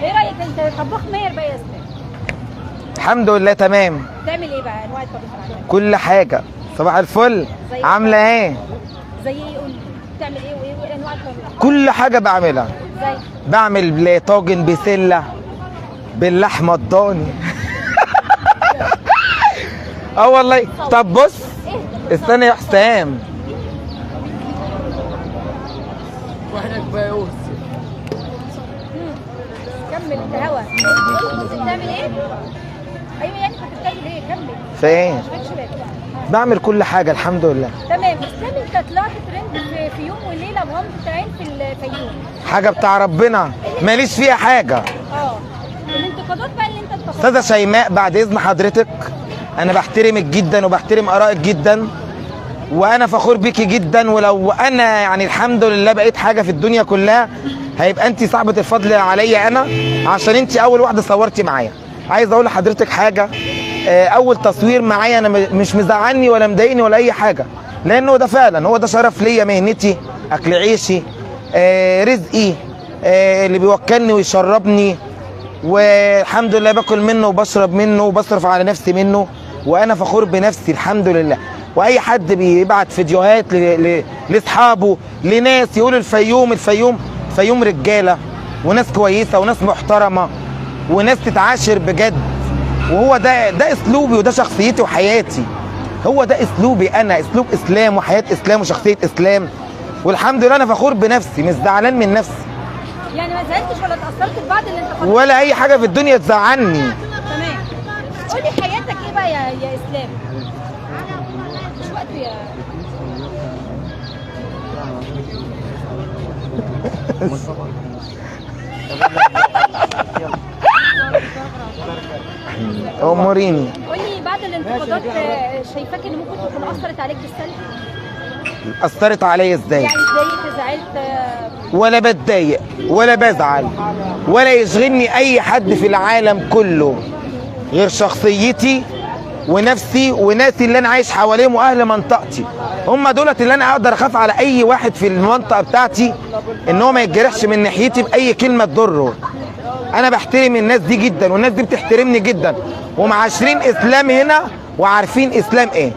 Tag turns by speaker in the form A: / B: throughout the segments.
A: ايه رايك انت طباخ ماهر بقى يا اسلام؟
B: الحمد لله تمام.
A: بتعمل ايه بقى انواع الطبيخ اللي عندك؟
B: كل حاجه. صباح الفل. عامله ايه؟
A: زي ايه؟ قول لي بتعمل ايه وايه انواع الطبيخ؟
B: كل حاجه بعملها.
A: زي
B: بعمل طاجن بسله باللحمه الضاني. اه والله. طب بص استنى يا حسام.
A: كمل انت هوا. بتعمل ايه؟ ايوه يعني كنت بتعمل ايه؟ كمل.
B: في ايه؟
A: مش بالك.
B: بعمل كل حاجه الحمد لله.
A: تمام. اسلام انت طلعت ترند في يوم وليله بغمضة عين في الفيوم.
B: حاجه بتاع ربنا ماليش فيها حاجه.
A: الانتقادات بقى اللي انت انتقدتها.
B: استاذه شيماء بعد اذن حضرتك، انا بحترمك جدا وبحترم ارائك جدا وانا فخور بيكي جدا، ولو انا يعني الحمد لله بقيت حاجه في الدنيا كلها هيبقى انت صاحبه الفضل عليا انا، عشان انت اول واحده صورتي معايا. عايز اقول لحضرتك حاجه، اول تصوير معايا انا مش مزعلني ولا مضايقني ولا اي حاجه، لانه ده فعلا هو ده شرف ليا، مهنتي، اكل عيشي، رزقي، اللي بيوكلني ويشربني، والحمد لله باكل منه وبشرب منه وبصرف على نفسي منه، وانا فخور بنفسي الحمد لله. واي حد بيبعت فيديوهات لاصحابه لناس يقولوا الفيوم فيوم رجاله وناس كويسه وناس محترمه وناس تتعاشر بجد، وهو ده اسلوبي وده شخصيتي وحياتي. هو ده اسلوبي انا، اسلوب اسلام وحياه اسلام وشخصيه اسلام، والحمد لله انا فخور بنفسي، مش زعلان من نفسي.
A: يعني ما زعلتش ولا اتأثرت ببعض الانتقادات؟
B: ولا اي حاجه في الدنيا تزعلني.
A: تمام. قولي حياتك ايه بقى يا اسلام؟ مش وقته يا
B: اموريني.
A: قولي بعد الانتقادات شايفاك ان ممكن تكون اثرت عليك بالسلب؟
B: اثرت عليا ازاي؟
A: يعني اتضايقت، زعلت؟
B: ولا بتضايق ولا بزعل ولا يشغلني اي حد في العالم كله غير شخصيتي ونفسي وناسي اللي انا عايش حواليهم واهل منطقتي. هم دولت اللي انا اقدر اخاف على اي واحد في المنطقه بتاعتي ان هو ما يتجرحش من ناحيتي باي كلمه تضره. انا بحترم الناس دي جدا والناس دي بتحترمني جدا، ومعاشرين اسلام هنا وعارفين اسلام ايه.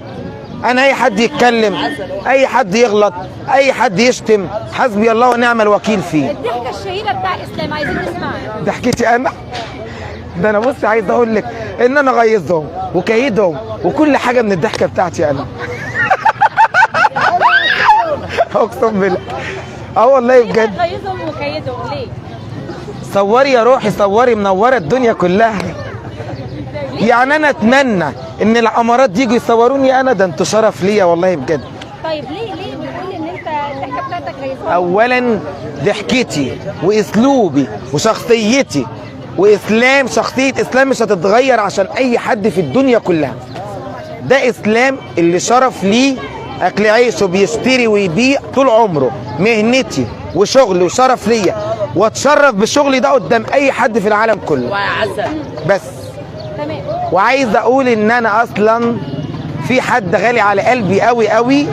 B: انا اي حد يتكلم، اي حد يغلط، اي حد يشتم، حسبي الله ونعم الوكيل فيه.
A: الضحكه الشهيره بتاع اسلام عايزين نسمعها.
B: ضحكتي انا؟ ده انا بص عايز اقول لك ان انا غيظهم وكيدهم وكل حاجه من الضحكه بتاعتي انا. اقسم بالله. اه والله بجد.
A: غيظهم وكيدهم ليه؟
B: صوري يا روحي، صوري، منوره الدنيا كلها. يعني انا اتمنى ان الامارات دي يجوا يصوروني انا، ده انتوا شرف ليا والله بجد.
A: طيب ليه بتقول ان انت الضحكه بتاعتك غيظهم؟
B: اولا ضحكتي واسلوبي وشخصيتي واسلام، شخصيه اسلام مش هتتغير عشان اي حد في الدنيا كلها. ده اسلام اللي شرف ليه اكل عيشه بيشتري ويبيع طول عمره، مهنتي وشغلي وشرف ليا، واتشرف بشغلي ده قدام اي حد في العالم كله. بس
A: تمام.
B: وعايز اقول ان انا اصلا في حد غالي على قلبي قوي قوي،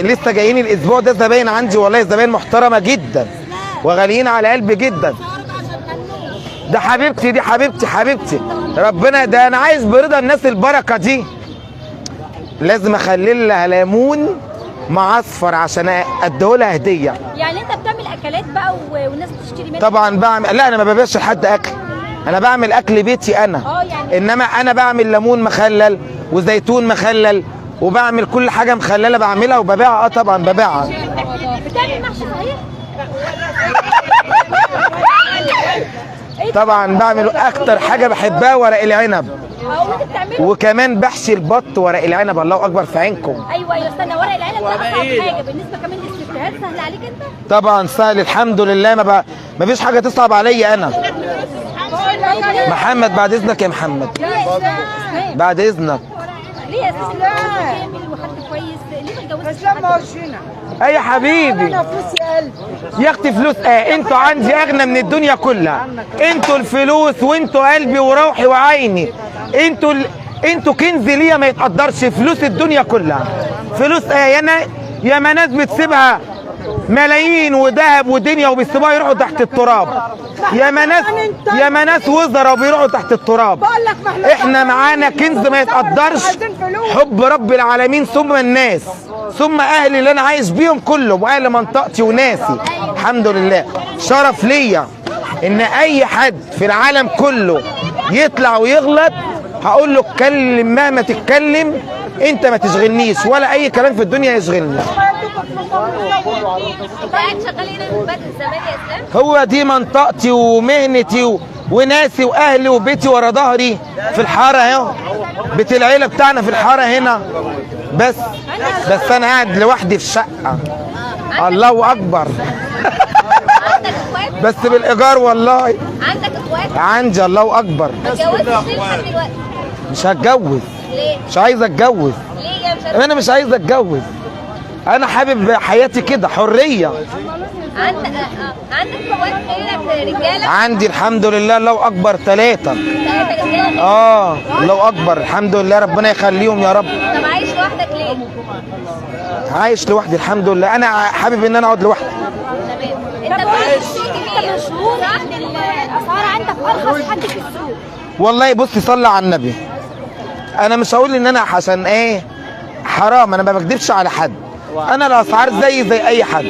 B: لسه جايين الاسبوع ده زباين عندي والله، زباين محترمه جدا وغاليين على قلبي جدا. ده حبيبتي، دي حبيبتي ربنا، ده انا عايز برضا الناس البركه دي لازم اخلي لها ليمون مع اصفر عشان اديهولها هديه.
A: يعني انت بتعمل اكلات بقى والناس بتشتري منك؟
B: طبعا بعمل، لا انا ما ببيعش لحد اكل، انا بعمل اكل بيتي انا.
A: يعني
B: انما انا بعمل ليمون مخلل وزيتون مخلل وبعمل كل حاجه مخلله بعملها وببيعها. طبعا ببيعها.
A: بتعمل محشي صحيح؟
B: طبعا بعمل اكتر حاجه بحبها ورق العنب،
A: بتعمله؟
B: وكمان بحشي البط ورق العنب. الله اكبر في عينكم.
A: ايوه استنى، ورق العنب ده اصعب حاجه بالنسبه كمان للستات، سهل عليك انت؟
B: طبعا سهل الحمد لله، ما فيش حاجه تصعب عليا انا. محمد بعد اذنك يا محمد، بعد اذنك.
A: ليه يا استاذ كامل وحد كويس، ليه ما اتجوزتش حد؟
B: اي يا حبيبي يا اختي فلوس ايه؟ انتوا عندي اغنى من الدنيا كلها، انتوا الفلوس وانتوا قلبي وروحي وعيني، انتوا كنزي ليا ما يتقدرش، فلوس الدنيا كلها. فلوس ايه؟ يا ما ناس بتسيبها ملايين وذهب ودنيا وبيسيبوها يروحوا تحت التراب. يا ناس وزراء وبيروحوا تحت التراب. احنا معانا كنز ما يتقدرش، حب رب العالمين ثم الناس ثم اهلي اللي انا عايش بيهم كلهم واهل منطقتي وناسي. الحمد لله. شرف ليا ان اي حد في العالم كله يطلع ويغلط هقول له اتكلم مهما تتكلم، انت ما تشغلنيش ولا اي كلام في الدنيا يشغلني.
A: انت قاعد شغال هنا من بدري زمان يا اسلام؟
B: هو دي منطقتي ومهنتي وناسي واهلي وبيتي ورا ظهري في الحاره اهو. بيت العيله بتاعنا في الحاره هنا. بس انا قاعد لوحدي في شقه. الله اكبر.
A: عندك اخوات؟
B: بس بالايجار والله.
A: عندك اخوات؟
B: عندي. الله اكبر.
A: ما اتجوزتش ليه لحد دلوقتي؟
B: مش هتجوز.
A: ليه؟
B: مش عايز اتجوز.
A: ليه يا مش عارف؟
B: انا مش عايز اتجوز. انا حابب حياتي كده حريه.
A: عندك اخوات غيرك رجاله؟
B: عندي الحمد لله. الله اكبر. 3
A: رجاله.
B: الله اكبر. الحمد لله ربنا يخليهم يا رب.
A: طب عايش لوحدك ليه؟
B: عايش لوحدي الحمد لله. انا حابب ان انا اقعد لوحدي.
A: تمام. انت مشهور عند الاسعار عندك ارخص حد في السوق.
B: والله بصي صلي على النبي. انا مش هقول ان انا عشان ايه حرام، انا ما بكدبش على حد. انا الاسعار زي اي حد.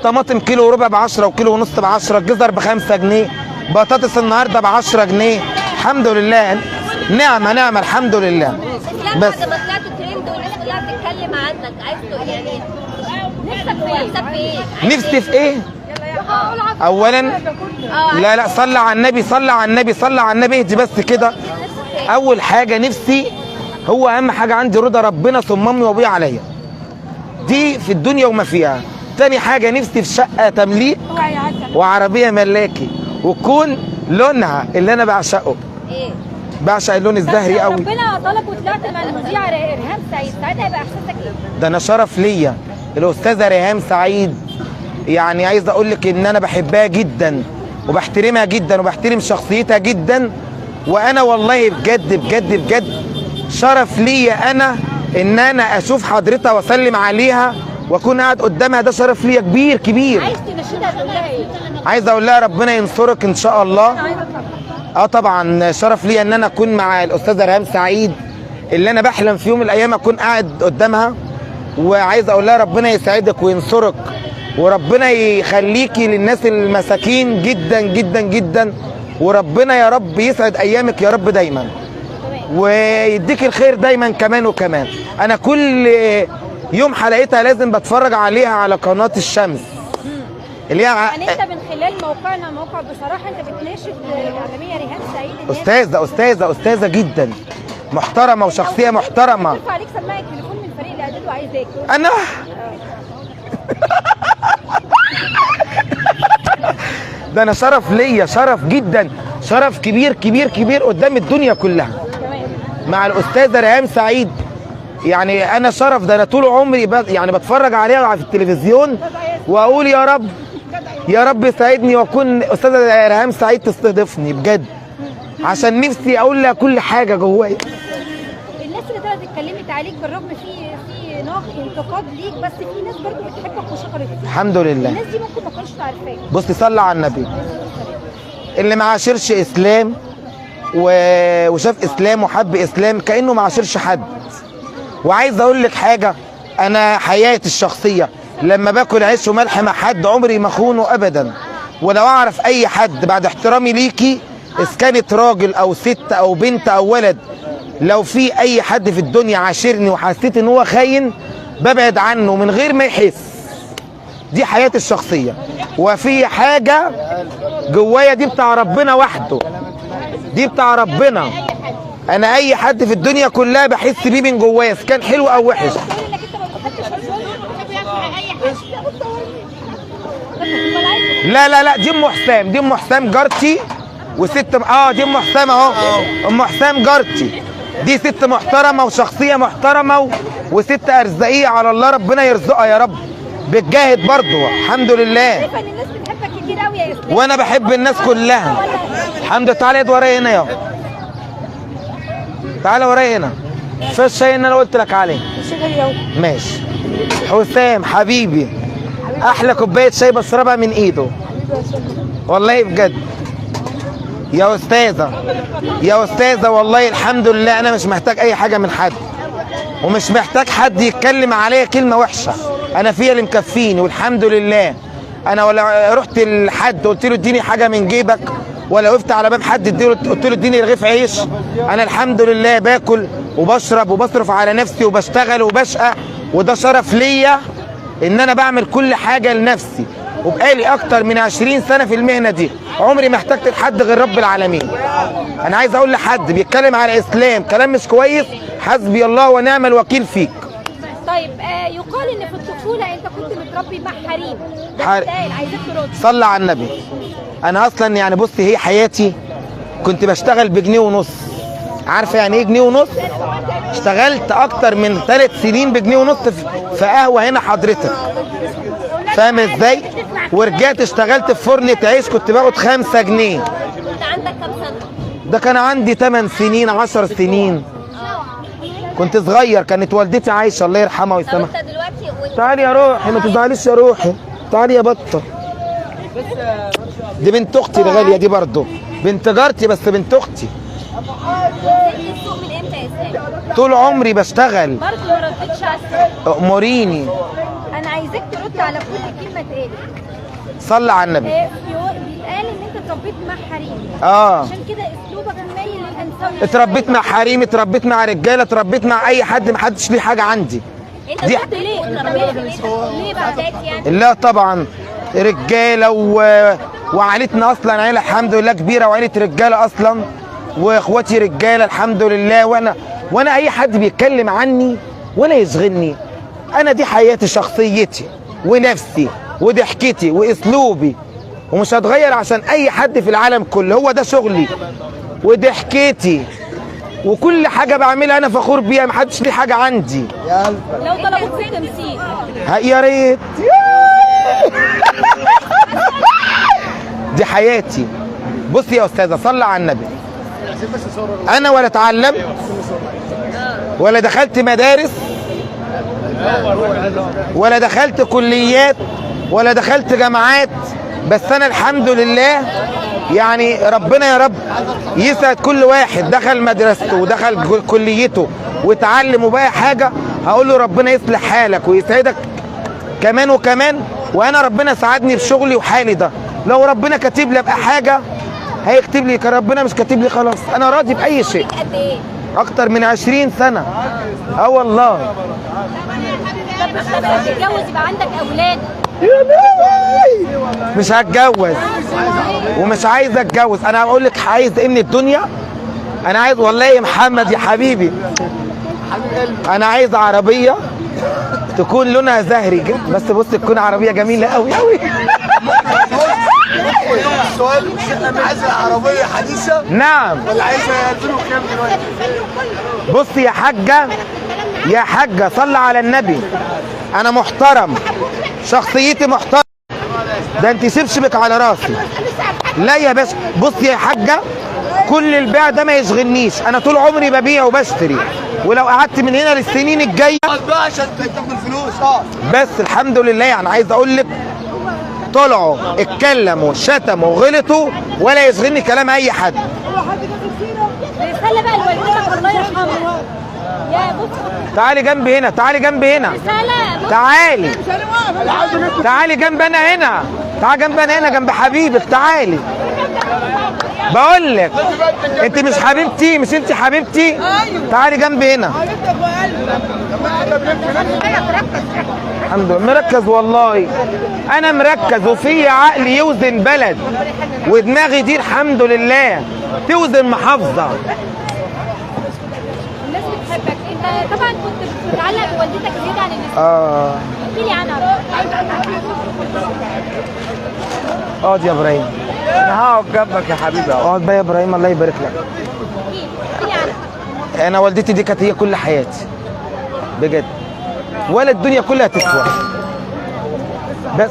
B: طماطم كيلو وربع ب10 وكيلو ونص ب10، الجزر ب5 جنيه، بطاطس النهارده ب10 جنيه. الحمد لله. نعمه الحمد لله.
A: بس بعد ما طلعت ترند والناس كلها بتتكلم عنك، عايز يعني نفسك في ايه؟
B: نفسي في ايه؟ اولا لا صلي على النبي صلي على النبي صلي على النبي. اهدي بس كده. اول حاجه نفسي، هو اهم حاجه عندي رضا ربنا ثم امي وابويا عليا، دي في الدنيا وما فيها. تاني حاجه نفسي في شقه تمليك وعربيه ملاكي وتكون لونها اللي انا بعشقه.
A: ايه؟
B: بعشق اللون الزهري قوي.
A: ربنا طلب وطلعت مع المذيعه ريهام سعيد، ساعتها هيبقى احساسك ايه؟
B: ده انا شرف ليا. الاستاذه ريهام سعيد يعني عايز اقول لك ان انا بحبها جدا وبحترمها جدا وبحترم شخصيتها جدا. وانا والله بجد شرف ليا انا ان انا اشوف حضرتها واسلم عليها واكون قاعد قدامها. ده شرف ليا كبير.
A: عايز تنشدها تقول لها ايه؟
B: عايز اقول لها ربنا ينصرك ان شاء الله. طبعا شرف ليا ان انا اكون مع الاستاذه ريهام سعيد اللي انا بحلم في يوم من الايام اكون قاعد قدامها. وعايز اقول لها ربنا يسعدك وينصرك وربنا يخليكي للناس المساكين جدا. وربنا يا رب يسعد ايامك يا رب دايما ويديك الخير دايما كمان وكمان. انا كل يوم حلقتها لازم بتفرج عليها على قناه الشمس اللي هي
A: يعني انت من خلال موقع بصراحه انت بتناشد الاعلاميه ريهام سعيد.
B: استاذه جدا محترمه وشخصيه محترمه.
A: برفع عليك سماعه التليفون من فريق الاعداد وعايزاك.
B: انا ده انا شرف ليا، شرف جدا، شرف كبير قدام الدنيا كلها مع الاستاذه ريهام سعيد. يعني انا شرف. ده انا طول عمري يعني بتفرج عليها في التلفزيون واقول يا رب يسعدني واكون استاذه ريهام سعيد تستضيفني بجد، عشان نفسي اقول لها كل حاجه جوايا.
A: الناس اللي طلعت اتكلمت عليك بالرغم في انتقاد ليك، بس في ناس برضه بتحبك وشكرت فيك.
B: الحمد لله.
A: الناس دي ممكن ما تكونش عارفاك.
B: بصي صلي على النبي. اللي ما عاشرش اسلام وشاف اسلام وحب اسلام كانه ما عاشرش حد. وعايز اقول لك حاجه، انا حياتي الشخصيه لما باكل عيش وملح مع حد عمري ما اخونه ابدا. ولو اعرف اي حد بعد احترامي ليكي اذا كانت راجل او ست او بنت او ولد، لو في اي حد في الدنيا عاشرني وحسيت ان هو خاين ببعد عنه من غير ما يحس. دي حياتي الشخصيه. وفي حاجه جوايا دي بتاع ربنا وحده، دي بتاع ربنا. انا اي حد في الدنيا كلها بحس بيه من جوايا اذا كان حلو او وحش. لا دي ام حسام جارتي وست دي ام حسام اهو. ام حسام جارتي دي ست محترمه وشخصيه محترمه وست ارزاقيه على الله، ربنا يرزقها يا رب. بتجاهد برضه الحمد لله.
A: الناس بتحبك كتير قوي يا اسلام.
B: وانا بحب الناس كلها الحمد لله. تعالى ورايا هنا يا تعالى ورايا هنا في الشاي اللي انا قلت لك عليه. ماشي حسام حبيبي احلى كوبايه شاي بشربها من ايده والله بجد. يا استاذه يا استاذه والله الحمد لله انا مش محتاج اي حاجه من حد، ومش محتاج حد يتكلم عليا كلمه وحشه. انا فيا اللي مكفيني والحمد لله. انا ولا رحت لحد قلت له اديني حاجه من جيبك، ولا وقفت على باب حد قلت له اديني رغيف عيش. انا الحمد لله باكل وبشرب وبصرف على نفسي وبشتغل وبشقى، وده شرف ليا ان انا بعمل كل حاجه لنفسي، وبقالي اكتر من 20 سنه في المهنه دي، عمري ما احتجت لحد غير رب العالمين. انا عايز اقول لحد بيتكلم على اسلام كلام مش كويس، حسبي الله ونعم الوكيل فيك.
A: طيب يقال ان في الطفوله انت كنت متربي مع حريم، ده
B: حر-
A: بيتقال، عايزاك ترد.
B: صلى على النبي. انا اصلا يعني بصي هي حياتي كنت بشتغل بجنيه ونص. عارفه يعني ايه جنيه ونص؟ اشتغلت اكتر من 3 سنين بجنيه ونص في قهوه هنا حضرتك، فاهم ازاي؟ ورجعت اشتغلت في فرن عيش كنت باخد 5 جنيه.
A: انت عندك كام سنه؟
B: ده كان عندي 8 سنين 10 سنين، كنت صغير. كانت والدتي عايشه الله يرحمها ويسامحها.
A: انت دلوقتي
B: تعالي يا روحي ما تزعليش يا روحي، تعالي يا بطه. دي بنت اختي الغاليه دي برضه، بنت جارتي بس بنت اختي.
A: نزلت السوق من امتى يا اسلام؟
B: طول عمري بشتغل.
A: برضه ما ردتش على السؤال.
B: اموريني.
A: انا عايزاك ترد على كل كلمه اتقالت.
B: صلى على النبي.
A: بيتقال ان انت اتربيت مع حريم، عشان كده اسلوبك مايل للانثوي.
B: اتربيت مع حريم، اتربيت مع رجاله، اتربيت مع اي حد، ما حدش ليه حاجه عندي.
A: انت
B: دي
A: كنت ليه؟ ليه بقى يعني؟
B: لا طبعا رجاله وعائلتنا اصلا عيله الحمد لله كبيره، وعيله رجاله اصلا، واخواتي رجاله الحمد لله. وانا اي حد بيتكلم عني ولا يشغلني. انا دي حياتي، شخصيتي ونفسي وضحكتي واسلوبي، ومش هتغير عشان اي حد في العالم كله. هو ده شغلي وضحكتي، وكل حاجه بعملها انا فخور بيها، محدش ليه حاجه عندي.
A: لو طلبوك في التمثيل
B: يا ريت. دي حياتي. بصي يا استاذه صلى على النبي، انا ولا اتعلمت ولا دخلت مدارس ولا دخلت كليات ولا دخلت جامعات، بس انا الحمد لله يعني ربنا يا رب يسعد كل واحد دخل مدرسته ودخل كليته واتعلم وبقى حاجه، هقول له ربنا يصلح حالك ويسعدك كمان وكمان. وانا ربنا ساعدني بشغلي وحالي ده. لو ربنا كاتب لي ابقى حاجه هيكتب لي، ربنا مش كاتب لي خلاص انا راضي باي شيء.
A: قد ايه؟
B: اكتر من 20 سنه. والله.
A: طب مش لما تتجوز يبقى عندك اولاد؟
B: مش هتجوز ومش عايز اتجوز. انا هقول لك عايز ايه من الدنيا؟ انا عايز والله يا محمد يا حبيبي، انا عايز عربيه تكون لونها زهري كده، بس بص تكون عربيه جميله قوي قوي.
C: السؤال عايز عربيه حديثه؟
B: نعم.
C: ولا عايزها 2000 وكام دلوقتي؟
B: بص يا حاجه يا حاجه صلى على النبي، انا محترم، شخصيتي محترم، ده انت شبشبك على راسي. لا يا باشا، بص يا حاجه كل البيع ده ما يشغلنيش، انا طول عمري ببيع وبشتري، ولو قعدت من هنا للسنين الجايه
C: بقى عشان تاخد فلوس.
B: بس الحمد لله. يعني عايز اقول لك طلعوا اتكلموا شتموا غلطوا ولا يشغلني كلام اي حد.
A: رسالة بقى لوالدتك الله يرحمها. يا بص
B: تعالي جنبي هنا، تعالي جنبي هنا،
A: رسالة.
B: تعالي تعالي جنب انا هنا، تعالي جنب انا هنا جنب حبيبك، تعالي. بقول لك انت مش حبيبتي، مش انت حبيبتي؟ تعالي جنبي هنا. الحمد لله مركز والله، انا مركز وفي عقل يوزن بلد، ودماغي دي الحمد لله توزن محافظه.
A: الناس بتحبك انت طبعا، كنت بتتعلق بوالدتك زيادة عن اللزوم. احكي لي عنها.
B: اقعد يا ابراهيم.
C: انا هقعد جنبك يا حبيبي.
B: اقعد بقى يا ابراهيم الله يبارك لك.
A: احكي لي عنها.
B: انا والدتي دي كانت هي كل حياتي بجد، ولا الدنيا كلها تسوى. بس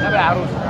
C: نبي عروسه.